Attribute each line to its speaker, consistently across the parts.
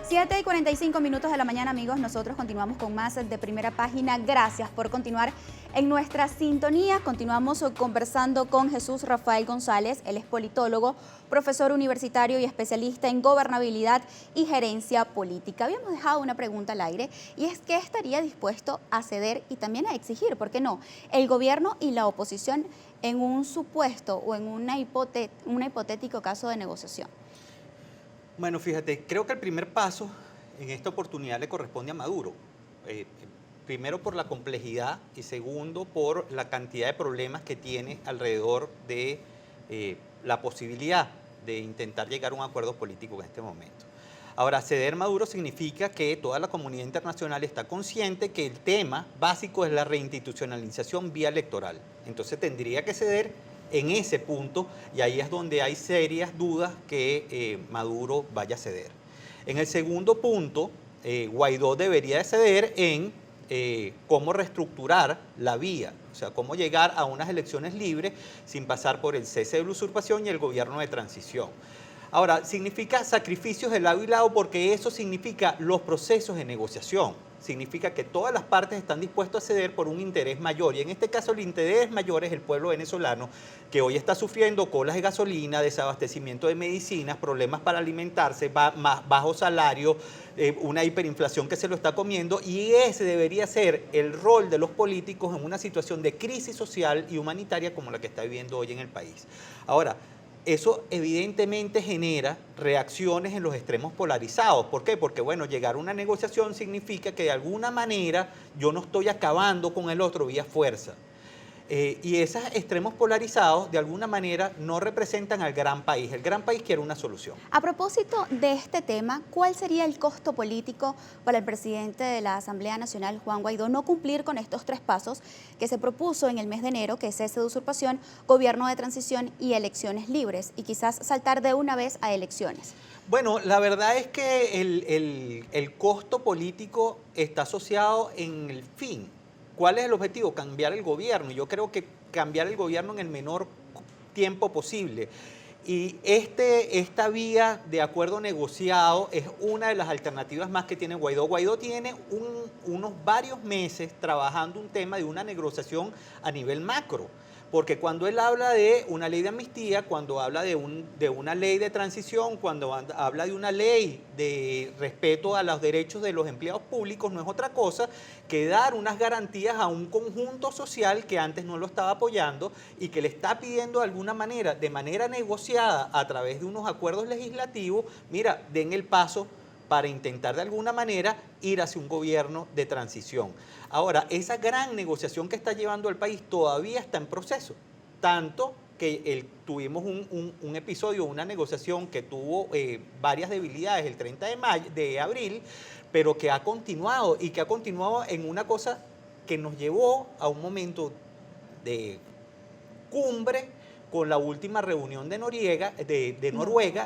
Speaker 1: 7:45 de la mañana, amigos. Nosotros continuamos con más de Primera Página. Gracias por continuar en nuestra sintonía. Continuamos conversando con Jesús Rafael González. Él es politólogo, profesor universitario y especialista en gobernabilidad y gerencia política. Habíamos dejado una pregunta al aire y es: ¿qué estaría dispuesto a ceder y también a exigir, por qué no, el gobierno y la oposición en un supuesto o en un hipotético caso de negociación?
Speaker 2: Bueno, fíjate, creo que el primer paso en esta oportunidad le corresponde a Maduro. Primero por la complejidad y segundo por la cantidad de problemas que tiene alrededor de la posibilidad de intentar llegar a un acuerdo político en este momento. Ahora, ceder Maduro significa que toda la comunidad internacional está consciente que el tema básico es la reinstitucionalización vía electoral. Entonces tendría que ceder en ese punto, y ahí es donde hay serias dudas que Maduro vaya a ceder. En el segundo punto, Guaidó debería de ceder en cómo reestructurar la vía, o sea, cómo llegar a unas elecciones libres sin pasar por el cese de la usurpación y el gobierno de transición. Ahora, significa sacrificios de lado y lado porque eso significa los procesos de negociación. Significa que todas las partes están dispuestas a ceder por un interés mayor. Y en este caso el interés mayor es el pueblo venezolano, que hoy está sufriendo colas de gasolina, desabastecimiento de medicinas, problemas para alimentarse, más bajo salario, una hiperinflación que se lo está comiendo. Y ese debería ser el rol de los políticos en una situación de crisis social y humanitaria como la que está viviendo hoy en el país. Ahora, eso evidentemente genera reacciones en los extremos polarizados. ¿Por qué? Porque, bueno, llegar a una negociación significa que de alguna manera yo no estoy acabando con el otro vía fuerza. Y esos extremos polarizados, de alguna manera, no representan al gran país. El gran país quiere una solución.
Speaker 1: A propósito de este tema, ¿cuál sería el costo político para el presidente de la Asamblea Nacional, Juan Guaidó, no cumplir con estos tres pasos que se propuso en el mes de enero, que es cese de usurpación, gobierno de transición y elecciones libres, y quizás saltar de una vez a elecciones?
Speaker 2: Bueno, la verdad es que el costo político está asociado en el fin. ¿Cuál es el objetivo? Cambiar el gobierno. Yo creo que cambiar el gobierno en el menor tiempo posible. Y esta vía de acuerdo negociado es una de las alternativas más que tiene Guaidó. Guaidó tiene unos varios meses trabajando un tema de una negociación a nivel macro. Porque cuando él habla de una ley de amnistía, cuando habla de una ley de transición, cuando habla de una ley de respeto a los derechos de los empleados públicos, no es otra cosa que dar unas garantías a un conjunto social que antes no lo estaba apoyando y que le está pidiendo de alguna manera, de manera negociada a través de unos acuerdos legislativos, mira, den el paso para intentar de alguna manera ir hacia un gobierno de transición. Ahora, esa gran negociación que está llevando el país todavía está en proceso, tanto que tuvimos un episodio, una negociación que tuvo varias debilidades el 30 de abril, pero que ha continuado y que ha continuado en una cosa que nos llevó a un momento de cumbre con la última reunión de Noruega,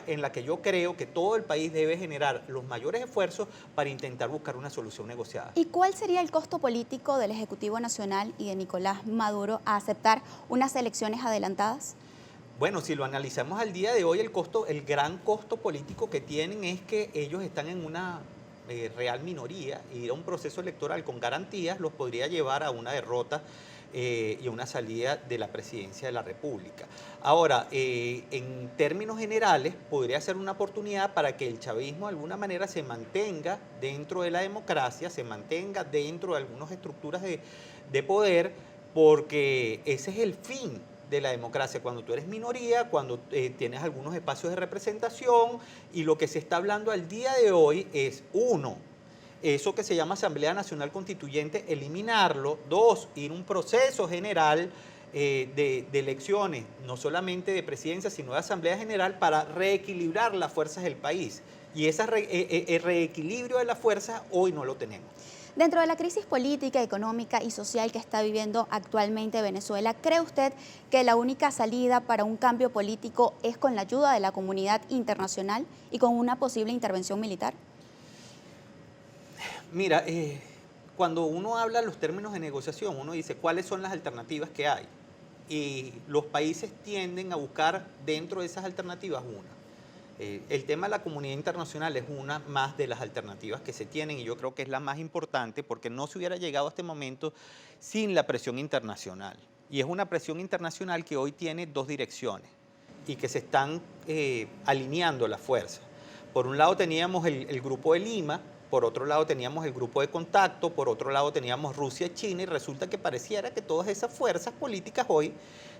Speaker 2: en la que yo creo que todo el país debe generar los mayores esfuerzos para intentar buscar una solución negociada.
Speaker 1: ¿Y cuál sería el costo político del Ejecutivo Nacional y de Nicolás Maduro a aceptar unas elecciones adelantadas?
Speaker 2: Bueno, si lo analizamos al día de hoy, el gran costo político que tienen es que ellos están en una real minoría y ir a un proceso electoral con garantías los podría llevar a una derrota y una salida de la presidencia de la República. Ahora, en términos generales, podría ser una oportunidad para que el chavismo de alguna manera se mantenga dentro de la democracia, se mantenga dentro de algunas estructuras de poder, porque ese es el fin de la democracia, cuando tú eres minoría, cuando tienes algunos espacios de representación, y lo que se está hablando al día de hoy es, uno, eso que se llama Asamblea Nacional Constituyente, eliminarlo. Dos, ir a un proceso general de elecciones, no solamente de presidencia, sino de Asamblea General, para reequilibrar las fuerzas del país. Y el reequilibrio de las fuerzas hoy no lo tenemos.
Speaker 1: Dentro de la crisis política, económica y social que está viviendo actualmente Venezuela, ¿cree usted que la única salida para un cambio político es con la ayuda de la comunidad internacional y con una posible intervención militar?
Speaker 2: Mira, cuando uno habla los términos de negociación, uno dice cuáles son las alternativas que hay. Y los países tienden a buscar dentro de esas alternativas una. El tema de la comunidad internacional es una más de las alternativas que se tienen y yo creo que es la más importante porque no se hubiera llegado a este momento sin la presión internacional. Y es una presión internacional que hoy tiene dos direcciones y que se están alineando las fuerzas. Por un lado teníamos el Grupo de Lima, por otro lado teníamos el Grupo de Contacto, por otro lado teníamos Rusia y China, y resulta que pareciera que todas esas fuerzas políticas hoy,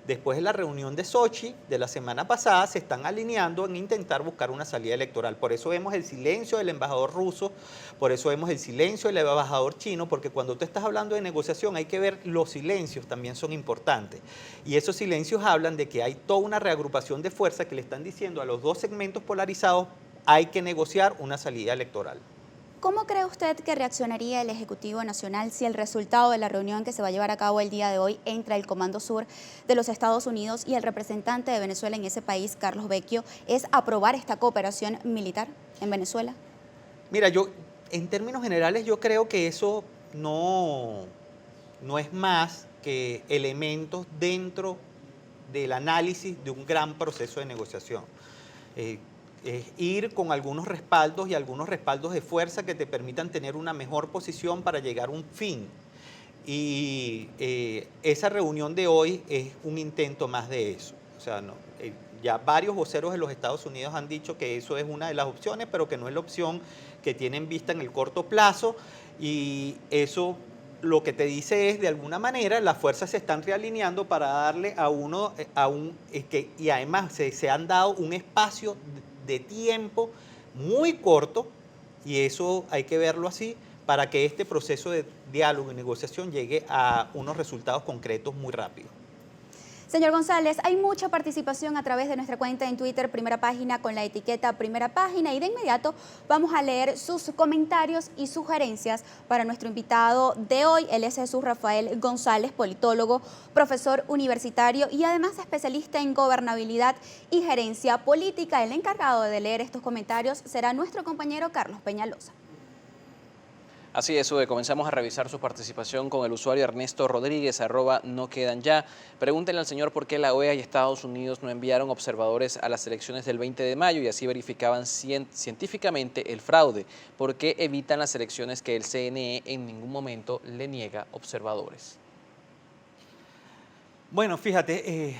Speaker 2: después de la reunión de Sochi de la semana pasada, se están alineando en intentar buscar una salida electoral. Por eso vemos el silencio del embajador ruso, por eso vemos el silencio del embajador chino, porque cuando tú estás hablando de negociación hay que ver los silencios, también son importantes. Y esos silencios hablan de que hay toda una reagrupación de fuerzas que le están diciendo a los dos segmentos polarizados hay que negociar una salida electoral.
Speaker 1: ¿Cómo cree usted que reaccionaría el Ejecutivo Nacional si el resultado de la reunión que se va a llevar a cabo el día de hoy entre el Comando Sur de los Estados Unidos y el representante de Venezuela en ese país, Carlos Vecchio, es aprobar esta cooperación militar en Venezuela?
Speaker 2: Mira, en términos generales, yo creo que eso no es más que elementos dentro del análisis de un gran proceso de negociación. Es ir con algunos respaldos y algunos respaldos de fuerza que te permitan tener una mejor posición para llegar a un fin. Y esa reunión de hoy es un intento más de eso. O sea, ya varios voceros de los Estados Unidos han dicho que eso es una de las opciones, pero que no es la opción que tienen vista en el corto plazo. Y eso lo que te dice es, de alguna manera, las fuerzas se están realineando para darle y además se han dado un espacio de tiempo muy corto, y eso hay que verlo así, para que este proceso de diálogo y negociación llegue a unos resultados concretos muy rápido.
Speaker 1: Señor González, hay mucha participación a través de nuestra cuenta en Twitter, Primera Página, con la etiqueta Primera Página, y de inmediato vamos a leer sus comentarios y sugerencias para nuestro invitado de hoy. Él es Jesús Rafael González, politólogo, profesor universitario y además especialista en gobernabilidad y gerencia política. El encargado de leer estos comentarios será nuestro compañero Carlos Peñalosa.
Speaker 3: Así es, comenzamos a revisar su participación con el usuario Ernesto Rodríguez, @noquedanya. Pregúntenle al señor por qué la OEA y Estados Unidos no enviaron observadores a las elecciones del 20 de mayo y así verificaban científicamente el fraude. ¿Por qué evitan las elecciones que el CNE en ningún momento le niega observadores?
Speaker 2: Bueno, fíjate,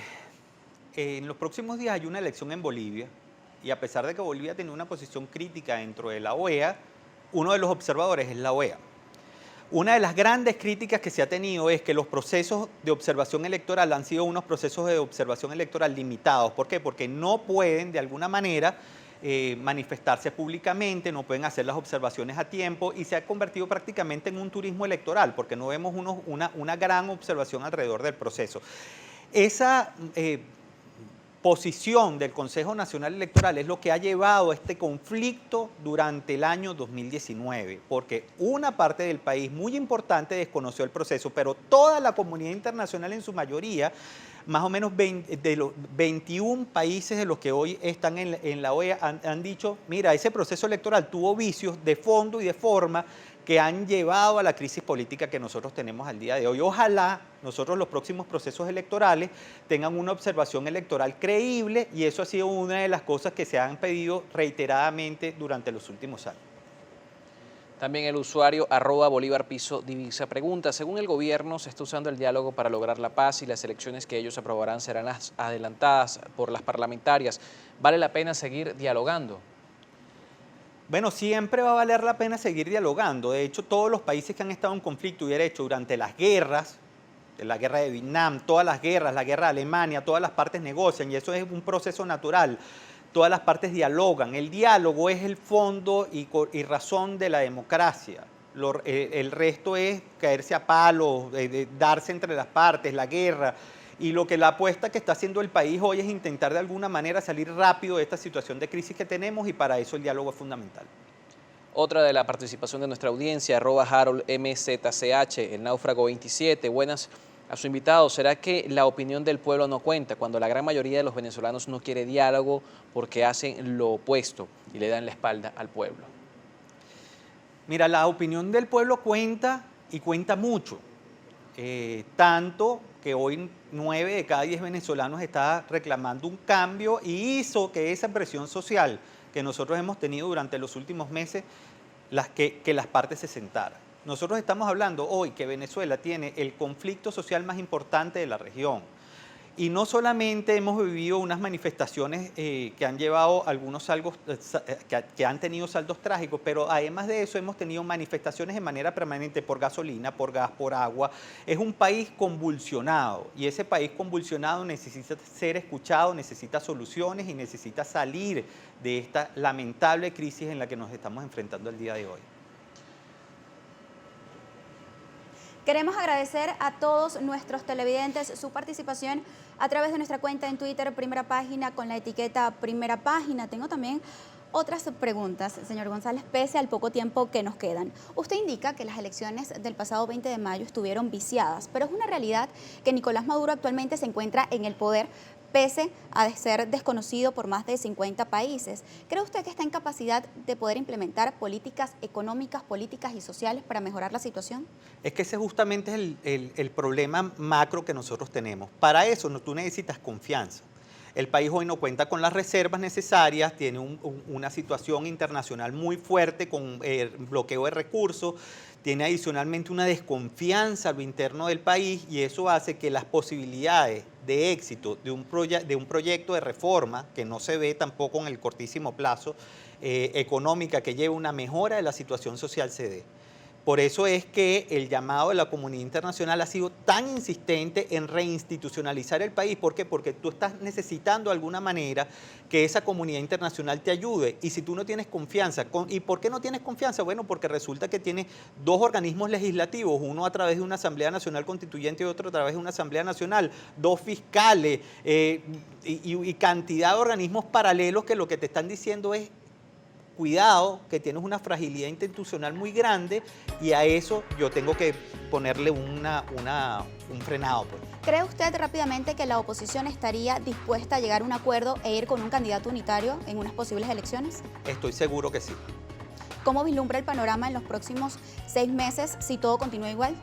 Speaker 2: en los próximos días hay una elección en Bolivia, y a pesar de que Bolivia tiene una posición crítica dentro de la OEA, uno de los observadores es la OEA. Una de las grandes críticas que se ha tenido es que los procesos de observación electoral han sido unos procesos de observación electoral limitados. ¿Por qué? Porque no pueden, de alguna manera, manifestarse públicamente, no pueden hacer las observaciones a tiempo, y se ha convertido prácticamente en un turismo electoral, porque no vemos una gran observación alrededor del proceso. Esa posición del Consejo Nacional Electoral es lo que ha llevado a este conflicto durante el año 2019, porque una parte del país muy importante desconoció el proceso, pero toda la comunidad internacional en su mayoría, más o menos de los 21 países de los que hoy están en la OEA, han dicho, mira, ese proceso electoral tuvo vicios de fondo y de forma que han llevado a la crisis política que nosotros tenemos al día de hoy. Ojalá nosotros los próximos procesos electorales tengan una observación electoral creíble, y eso ha sido una de las cosas que se han pedido reiteradamente durante los últimos años.
Speaker 3: También el usuario @BolívarPisoDivisa pregunta, según el gobierno se está usando el diálogo para lograr la paz y las elecciones que ellos aprobarán serán las adelantadas por las parlamentarias. ¿Vale la pena seguir dialogando?
Speaker 2: Bueno, siempre va a valer la pena seguir dialogando. De hecho, todos los países que han estado en conflicto y derecho durante las guerras, la guerra de Vietnam, todas las guerras, la guerra de Alemania, todas las partes negocian, y eso es un proceso natural. Todas las partes dialogan. El diálogo es el fondo y razón de la democracia. El resto es caerse a palos, darse entre las partes, la guerra. Y lo que la apuesta que está haciendo el país hoy es intentar de alguna manera salir rápido de esta situación de crisis que tenemos, y para eso el diálogo es fundamental.
Speaker 3: Otra de la participación de nuestra audiencia, @HaroldMZCH, el náufrago 27. Buenas a su invitado. ¿Será que la opinión del pueblo no cuenta cuando la gran mayoría de los venezolanos no quiere diálogo porque hacen lo opuesto y le dan la espalda al pueblo?
Speaker 2: Mira, la opinión del pueblo cuenta, y cuenta mucho. Tanto que hoy 9 de cada 10 venezolanos está reclamando un cambio y hizo que esa presión social que nosotros hemos tenido durante los últimos meses, que las partes se sentaran. Nosotros estamos hablando hoy que Venezuela tiene el conflicto social más importante de la región. Y no solamente hemos vivido unas manifestaciones que han llevado algunos saldos, que han tenido saldos trágicos, pero además de eso hemos tenido manifestaciones de manera permanente por gasolina, por gas, por agua. Es un país convulsionado y ese país convulsionado necesita ser escuchado, necesita soluciones y necesita salir de esta lamentable crisis en la que nos estamos enfrentando el día de hoy.
Speaker 1: Queremos agradecer a todos nuestros televidentes su participación a través de nuestra cuenta en Twitter, Primera Página, con la etiqueta Primera Página. Tengo también otras preguntas, señor González, pese al poco tiempo que nos quedan. Usted indica que las elecciones del pasado 20 de mayo estuvieron viciadas, pero es una realidad que Nicolás Maduro actualmente se encuentra en el poder, pese a ser desconocido por más de 50 países. ¿Cree usted que está en capacidad de poder implementar políticas económicas, políticas y sociales para mejorar la situación?
Speaker 2: Es que ese justamente es el problema macro que nosotros tenemos. Para eso tú necesitas confianza. El país hoy no cuenta con las reservas necesarias, tiene una situación internacional muy fuerte con bloqueo de recursos, tiene adicionalmente una desconfianza a lo interno del país y eso hace que las posibilidades de éxito de un proyecto de reforma, que no se ve tampoco en el cortísimo plazo, económica que lleve una mejora de la situación social se dé. Por eso es que el llamado de la comunidad internacional ha sido tan insistente en reinstitucionalizar el país. ¿Por qué? Porque tú estás necesitando de alguna manera que esa comunidad internacional te ayude. Y si tú no tienes confianza, ¿y por qué no tienes confianza? Bueno, porque resulta que tienes dos organismos legislativos, uno a través de una Asamblea Nacional Constituyente y otro a través de una Asamblea Nacional, dos fiscales y cantidad de organismos paralelos que lo que te están diciendo es: cuidado, que tienes una fragilidad institucional muy grande y a eso yo tengo que ponerle un frenado. Pues.
Speaker 1: ¿Cree usted rápidamente que la oposición estaría dispuesta a llegar a un acuerdo e ir con un candidato unitario en unas posibles elecciones?
Speaker 2: Estoy seguro que sí.
Speaker 1: ¿Cómo vislumbra el panorama en los próximos 6 meses si todo continúa igual?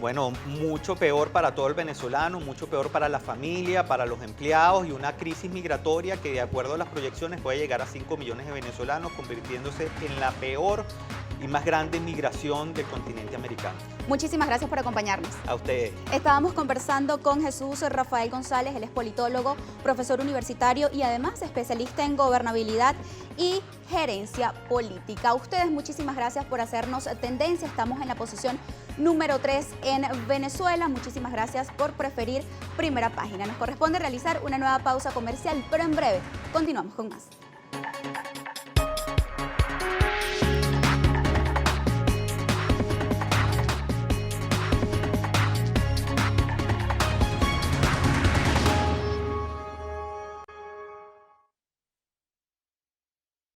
Speaker 2: Bueno, mucho peor para todo el venezolano, mucho peor para la familia, para los empleados y una crisis migratoria que de acuerdo a las proyecciones puede llegar a 5 millones de venezolanos, convirtiéndose en la peor y más grande migración del continente americano.
Speaker 1: Muchísimas gracias por acompañarnos.
Speaker 2: A ustedes.
Speaker 1: Estábamos conversando con Jesús Rafael González, él es politólogo, profesor universitario y además especialista en gobernabilidad y gerencia política. A ustedes muchísimas gracias por hacernos tendencia. Estamos en la posición número 3 en Venezuela. Muchísimas gracias por preferir Primera Página. Nos corresponde realizar una nueva pausa comercial, pero en breve continuamos con más.